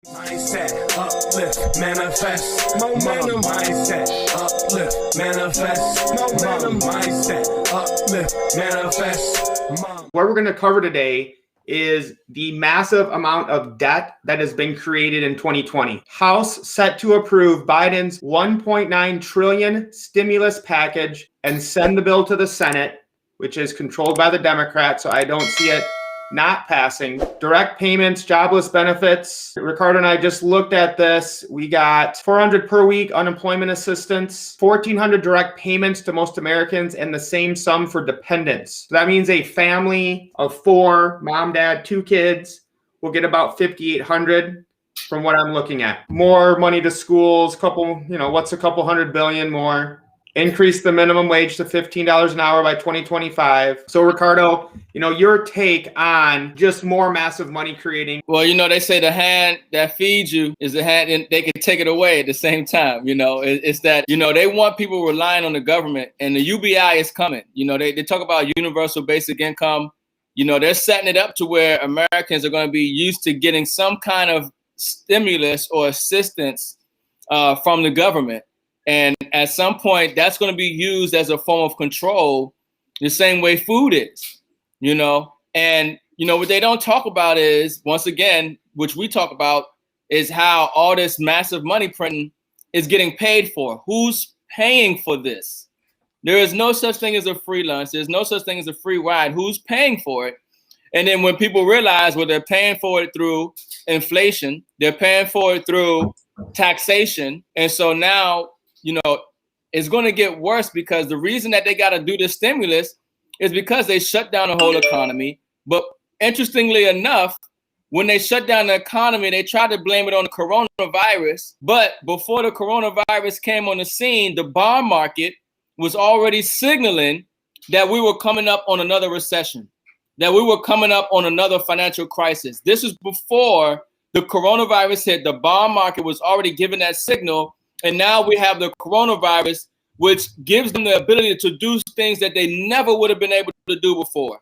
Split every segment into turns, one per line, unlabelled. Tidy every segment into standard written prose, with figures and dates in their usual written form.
Mindset, uplift, manifest, momentum. Mindset, uplift, manifest, momentum. Mindset, uplift, manifest.
What we're going to cover today is the massive amount of debt that has been created in 2020. House set to approve Biden's $1.9 trillion stimulus package and send the bill to the Senate, which is controlled by the Democrats, so I don't see it not passing. Direct payments, jobless benefits. Ricardo and I just looked at this. We got $400 per week unemployment assistance, $1,400 direct payments to most Americans, and the same sum for dependents. So that means a family of 4, mom, dad, 2 kids, will get about $5,800 from what I'm looking at. More money to schools, what's a couple $100 billion more? Increase the minimum wage to $15 an hour by 2025. So Ricardo, your take on just more massive money creating.
Well, they say the hand that feeds you is the hand, and they can take it away at the same time. It's that, they want people relying on the government, and the UBI is coming. They talk about universal basic income. They're setting it up to where Americans are going to be used to getting some kind of stimulus or assistance from the government. And at some point, that's going to be used as a form of control, the same way food is, And, what they don't talk about is, once again, which we talk about, is how all this massive money printing is getting paid for. Who's paying for this? There is no such thing as a free lunch. There's no such thing as a free ride. Who's paying for it? And then when people realize, well, they're paying for it through inflation, they're paying for it through taxation. And so now, it's going to get worse, because the reason that they got to do this stimulus is because they shut down the whole economy. But interestingly enough, when they shut down the economy, they tried to blame it on the coronavirus. But before the coronavirus came on the scene, the bond market was already signaling that we were coming up on another recession, that we were coming up on another financial crisis. This is before the coronavirus hit. The bond market was already giving that signal. And now we have the coronavirus, which gives them the ability to do things that they never would have been able to do before.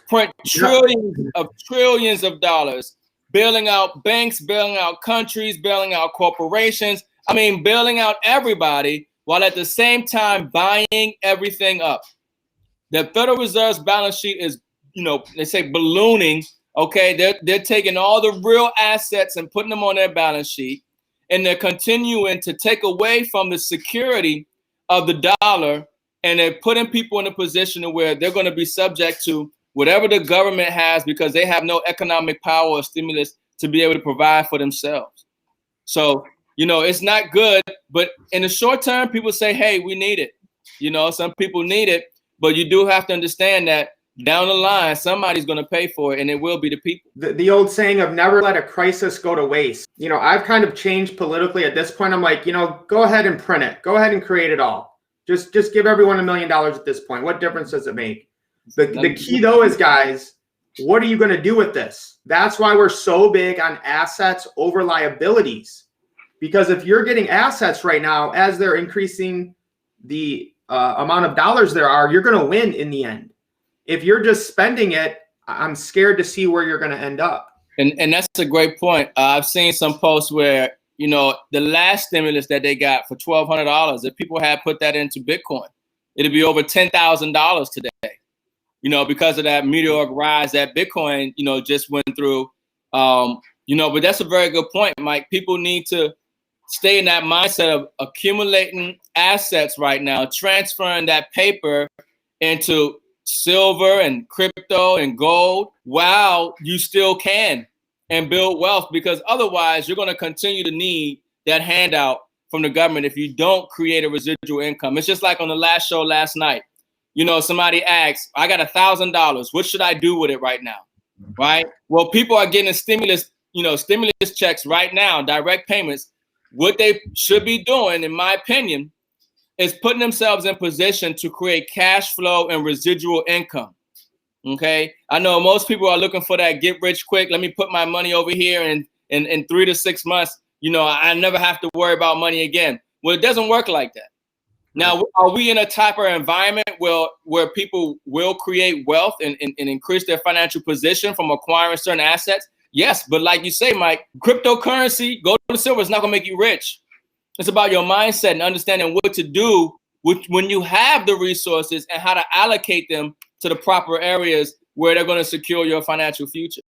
Print trillions of dollars, bailing out banks, bailing out countries, bailing out corporations. Bailing out everybody, while at the same time buying everything up. The Federal Reserve's balance sheet is, they say ballooning. Okay, they're taking all the real assets and putting them on their balance sheet. And they're continuing to take away from the security of the dollar, and they're putting people in a position where they're going to be subject to whatever the government has, because they have no economic power or stimulus to be able to provide for themselves. So, it's not good. But in the short term, people say, hey, we need it. Some people need it. But you do have to understand that down the line, somebody's going to pay for it, and it will be the people.
The old saying of never let a crisis go to waste. I've kind of changed politically at this point. I'm like, go ahead and print it. Go ahead and create it all. Just give everyone $1 million at this point. What difference does it make? The key, though, is, guys, what are you going to do with this? That's why we're so big on assets over liabilities. Because if you're getting assets right now, as they're increasing the amount of dollars there are, you're going to win in the end. If you're just spending it, I'm scared to see where you're going to end up.
And that's a great point. I've seen some posts where, the last stimulus that they got for $1,200, if people had put that into Bitcoin, it'd be over $10,000 today, because of that meteoric rise that Bitcoin, just went through. But that's a very good point, Mike. People need to stay in that mindset of accumulating assets right now, transferring that paper into silver and crypto and gold while you still can, and build wealth, because otherwise you're going to continue to need that handout from the government if you don't create a residual income. It's just like on the last show last night, somebody asked, I got $1,000. What should I do with it right now? Right. Well, people are getting stimulus checks right now, direct payments. What they should be doing, in my opinion, is putting themselves in position to create cash flow and residual income. Okay. I know most people are looking for that get rich quick. Let me put my money over here, and in 3 to 6 months, I never have to worry about money again. Well, it doesn't work like that. Now, are we in a type of environment where people will create wealth and increase their financial position from acquiring certain assets? Yes, but like you say, Mike, cryptocurrency, gold and silver is not going to make you rich. It's about your mindset and understanding what to do when you have the resources and how to allocate them to the proper areas where they're going to secure your financial future.